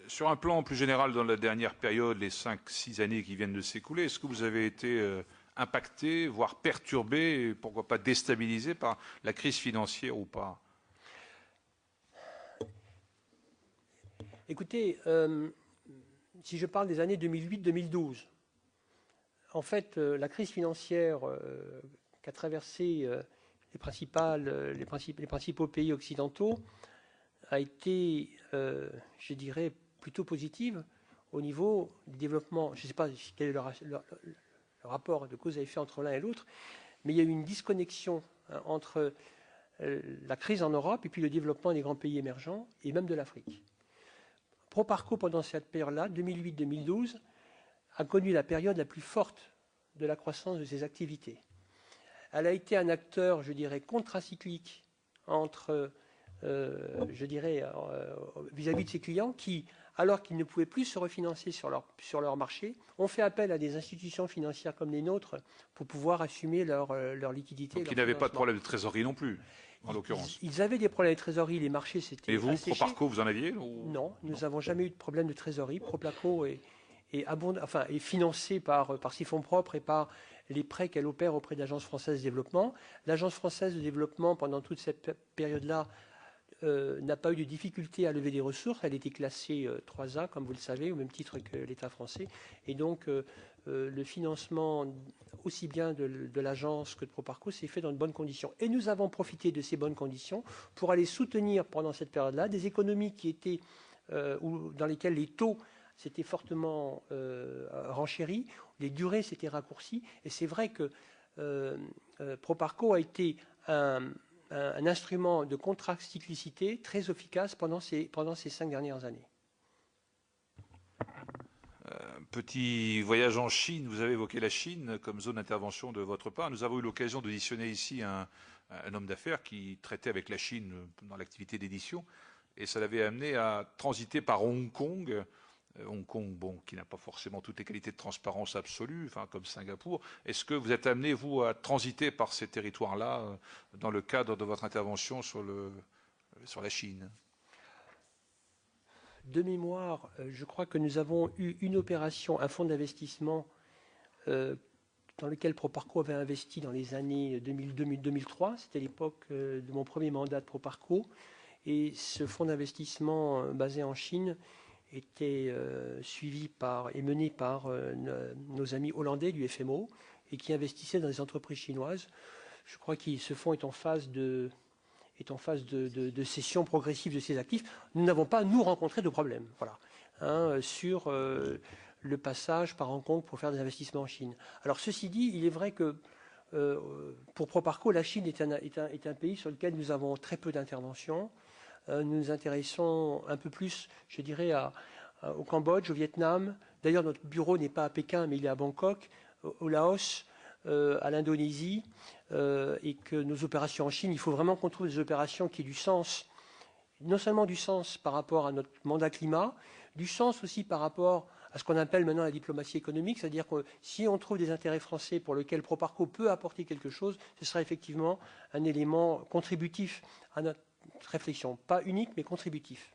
Sur un plan plus général, dans la dernière période, les 5-6 années qui viennent de s'écouler, est-ce que vous avez été impacté, voire perturbé, et pourquoi pas déstabilisé par la crise financière ou pas ? Écoutez, si je parle des années 2008-2012, en fait, la crise financière qu'a traversé les principaux pays occidentaux a été, je dirais, plutôt positive au niveau du développement. Je ne sais pas quel est le rapport de cause à effet entre l'un et l'autre, mais il y a eu une disconnexion entre la crise en Europe et puis le développement des grands pays émergents et même de l'Afrique. Proparco, pendant cette période-là, 2008-2012, a connu la période la plus forte de la croissance de ses activités. Elle a été un acteur, je dirais, contracyclique entre, je dirais, vis-à-vis de ses clients qui, alors qu'ils ne pouvaient plus se refinancer sur leur marché, ont fait appel à des institutions financières comme les nôtres pour pouvoir assumer leur liquidité. Donc, ils n'avaient pas de problème de trésorerie non plus, en l'occurrence. Ils avaient des problèmes de trésorerie, les marchés s'étaient Et vous, asséchés. Proparco, vous en aviez ou... Non, nous n'avons jamais eu de problème de trésorerie. Proparco est financé par ses fonds propres et par les prêts qu'elle opère auprès de l'Agence française de développement. L'Agence française de développement, pendant toute cette période-là, n'a pas eu de difficulté à lever des ressources. Elle était classée 3A, comme vous le savez, au même titre que l'État français. Et donc, le financement, aussi bien de l'agence que de Proparco, s'est fait dans de bonnes conditions. Et nous avons profité de ces bonnes conditions pour aller soutenir, pendant cette période-là, des économies qui étaient, dans lesquelles les taux s'étaient fortement renchéris, les durées s'étaient raccourcies. Et c'est vrai que Proparco a été un instrument de contracyclicité très efficace pendant ces 5 dernières années. Petit voyage en Chine, vous avez évoqué la Chine comme zone d'intervention de votre part. Nous avons eu l'occasion d'auditionner ici un homme d'affaires qui traitait avec la Chine dans l'activité d'édition, et ça l'avait amené à transiter par Hong Kong. Hong Kong, bon, qui n'a pas forcément toutes les qualités de transparence absolue, enfin, comme Singapour. Est-ce que vous êtes amené, vous, à transiter par ces territoires-là dans le cadre de votre intervention sur la Chine? De mémoire, je crois que nous avons eu une opération, un fonds d'investissement dans lequel Proparco avait investi dans les années 2002-2003. C'était l'époque de mon premier mandat de Proparco. Et ce fonds d'investissement basé en Chine était suivi et mené par nos amis hollandais du FMO et qui investissaient dans des entreprises chinoises. Je crois que ce fonds est en phase de cession progressive de ses actifs. Nous n'avons pas, nous, rencontré de problème sur le passage par Hong Kong pour faire des investissements en Chine. Alors, ceci dit, il est vrai que pour Proparco, la Chine est un pays sur lequel nous avons très peu d'intervention. Nous nous intéressons un peu plus, je dirais, au Cambodge, au Vietnam. D'ailleurs, notre bureau n'est pas à Pékin, mais il est à Bangkok, au Laos, à l'Indonésie, et que nos opérations en Chine, il faut vraiment qu'on trouve des opérations qui aient du sens, non seulement du sens par rapport à notre mandat climat, du sens aussi par rapport à ce qu'on appelle maintenant la diplomatie économique, c'est-à-dire que si on trouve des intérêts français pour lesquels Proparco peut apporter quelque chose, ce sera effectivement un élément contributif à notre réflexion, pas unique mais contributif.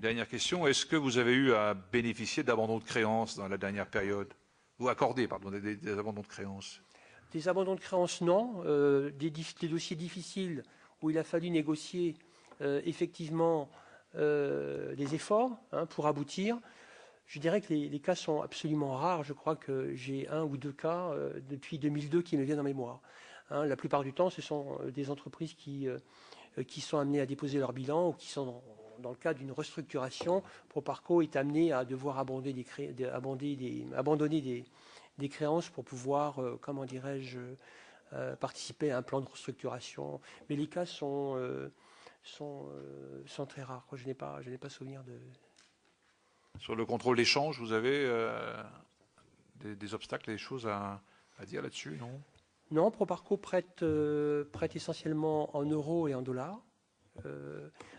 Dernière question, est-ce que vous avez eu à bénéficier d'abandons de créances dans la dernière période? Ou accorder, pardon, des abandons de créances? Des abandons de créances, non. Des dossiers difficiles où il a fallu négocier effectivement des efforts pour aboutir. Je dirais que les cas sont absolument rares. Je crois que j'ai 1 ou 2 cas depuis 2002 qui me viennent en mémoire. La plupart du temps, ce sont des entreprises qui sont amenées à déposer leur bilan ou qui sont dans le cadre d'une restructuration. Proparco est amené à devoir abandonner des créances pour pouvoir, comment dirais-je, participer à un plan de restructuration. Mais les cas sont très rares. Je n'ai pas souvenir de... Sur le contrôle d'échange, vous avez des obstacles, des choses à dire là-dessus, non? Non, Proparco prête essentiellement en euros et en dollars.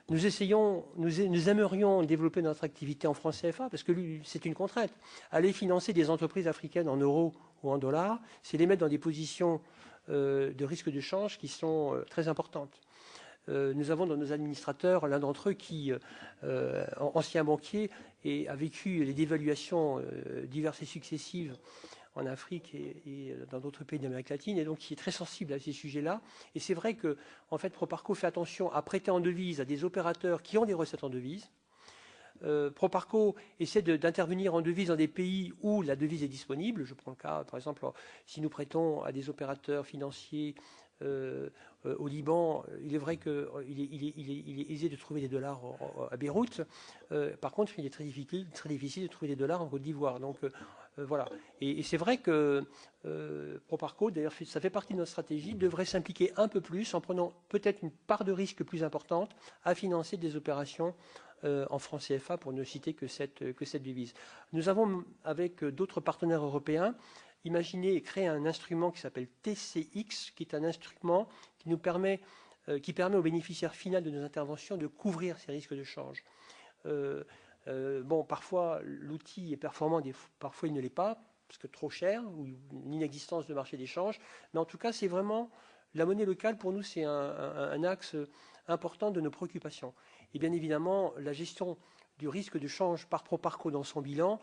Nous aimerions développer notre activité en francs CFA parce que c'est une contrainte. Aller financer des entreprises africaines en euros ou en dollars, c'est les mettre dans des positions de risque de change qui sont très importantes. Nous avons dans nos administrateurs l'un d'entre eux qui, ancien banquier, a vécu les dévaluations diverses et successives en Afrique et dans d'autres pays d'Amérique latine, et donc qui est très sensible à ces sujets-là. Et c'est vrai que, en fait, Proparco fait attention à prêter en devise à des opérateurs qui ont des recettes en devise. Proparco essaie d'intervenir en devise dans des pays où la devise est disponible. Je prends le cas, par exemple, si nous prêtons à des opérateurs financiers au Liban, il est vrai qu'il est aisé de trouver des dollars à Beyrouth. Par contre, il est très difficile de trouver des dollars en Côte d'Ivoire. Donc voilà. Et c'est vrai que Proparco, d'ailleurs, ça fait partie de notre stratégie, devrait s'impliquer un peu plus en prenant peut-être une part de risque plus importante à financer des opérations en francs CFA, pour ne citer que cette devise. Nous avons, avec d'autres partenaires européens, imaginé et créé un instrument qui s'appelle TCX, qui est un instrument qui permet aux bénéficiaires finaux de nos interventions de couvrir ces risques de change. Parfois, l'outil est performant, parfois il ne l'est pas, parce que trop cher, ou une inexistence de marché d'échange. Mais en tout cas, c'est vraiment la monnaie locale, pour nous, c'est un axe important de nos préoccupations. Et bien évidemment, la gestion du risque de change par Proparco dans son bilan.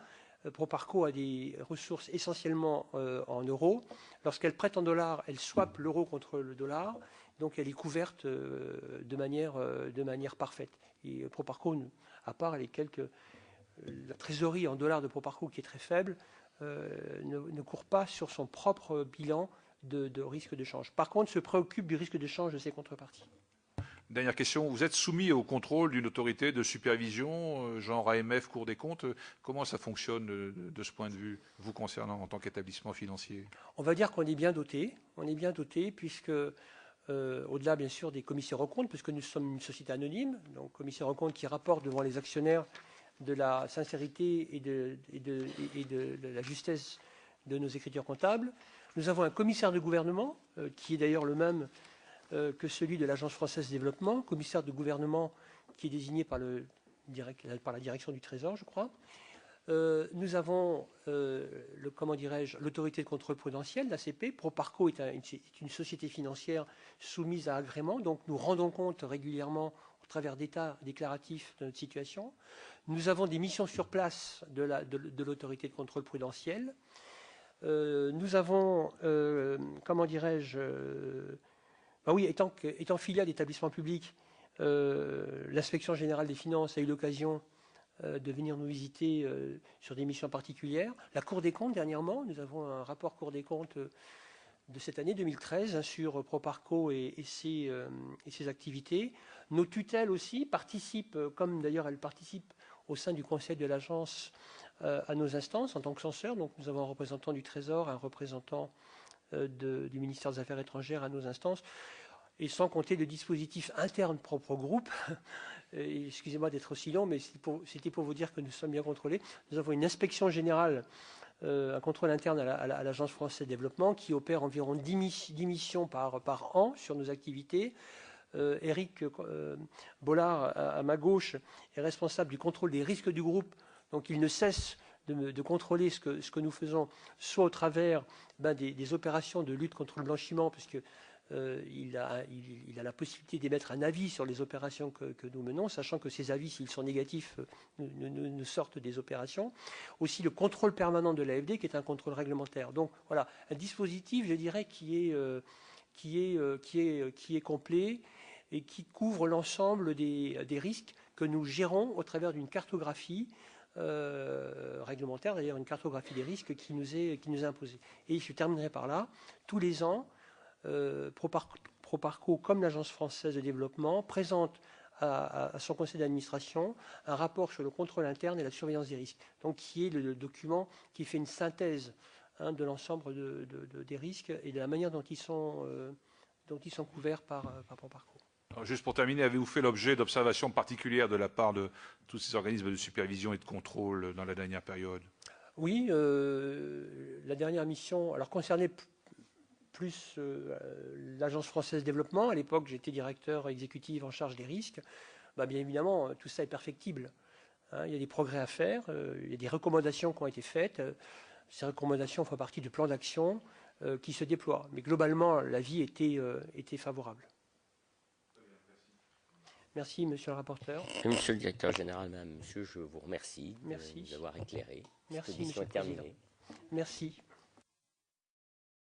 Proparco a des ressources essentiellement en euros. Lorsqu'elle prête en dollars, elle swap l'euro contre le dollar. Donc elle est couverte de manière parfaite. Et Proparco, à part la trésorerie en dollars de Proparco qui est très faible, ne court pas sur son propre bilan de risque de change. Par contre, se préoccupe du risque de change de ses contreparties. Dernière question, vous êtes soumis au contrôle d'une autorité de supervision, genre AMF, Cour des comptes. Comment ça fonctionne de ce point de vue, vous concernant en tant qu'établissement financier? On va dire qu'on est bien doté. On est bien doté puisque, au-delà bien sûr des commissaires aux comptes, puisque nous sommes une société anonyme, donc commissaires aux comptes qui rapportent devant les actionnaires de la sincérité et de la justesse de nos écritures comptables. Nous avons un commissaire de gouvernement, qui est d'ailleurs le même que celui de l'Agence française de développement, commissaire de gouvernement qui est désigné par la direction du Trésor, je crois. Nous avons l'autorité de contrôle prudentiel, l'ACP. Proparco est une société financière soumise à agrément, donc nous rendons compte régulièrement au travers d'états déclaratifs de notre situation. Nous avons des missions sur place de l'autorité de contrôle prudentiel. Nous avons, étant filiale d'établissement public, l'inspection générale des finances a eu l'occasion de venir nous visiter sur des missions particulières. La Cour des comptes, dernièrement, nous avons un rapport Cour des comptes de cette année 2013 sur Proparco et ses activités. Nos tutelles aussi participent, comme d'ailleurs elles participent au sein du conseil de l'agence, à nos instances en tant que censeur. Donc nous avons un représentant du Trésor, un représentant du ministère des Affaires étrangères à nos instances, et sans compter le dispositif interne propre au groupe. Excusez-moi d'être aussi long, mais c'était pour vous dire que nous sommes bien contrôlés. Nous avons une inspection générale, un contrôle interne à l'Agence française de développement qui opère environ 10 missions par an sur nos activités. Éric Bollard, à ma gauche, est responsable du contrôle des risques du groupe. Donc il ne cesse de contrôler ce que nous faisons, soit au travers des opérations de lutte contre le blanchiment, puisque il a la possibilité d'émettre un avis sur les opérations que nous menons, sachant que ces avis, s'ils sont négatifs, nous sortent des opérations. Aussi le contrôle permanent de l'AFD, qui est un contrôle réglementaire. Donc voilà, un dispositif, je dirais, qui est complet et qui couvre l'ensemble des risques que nous gérons au travers d'une cartographie réglementaire, d'ailleurs une cartographie des risques qui nous est imposée. Et je terminerai par là. Tous les ans, Proparco, comme l'Agence française de développement, présente à son conseil d'administration un rapport sur le contrôle interne et la surveillance des risques, donc qui est le document qui fait une synthèse de l'ensemble des risques et de la manière dont ils sont couverts par Proparco. Alors, juste pour terminer, avez-vous fait l'objet d'observations particulières de la part de tous ces organismes de supervision et de contrôle dans la dernière période? Oui, la dernière mission concernait plus l'Agence française de développement. À l'époque, j'étais directeur exécutif en charge des risques. Bien évidemment, tout ça est perfectible. Il y a des progrès à faire, il y a des recommandations qui ont été faites. Ces recommandations font partie du plan d'action qui se déploie. Mais globalement, l'avis était favorable. Merci, monsieur le rapporteur. Monsieur le directeur général, madame, monsieur, je vous remercie de nous avoir éclairé. Merci, Cette audition est terminée. Merci.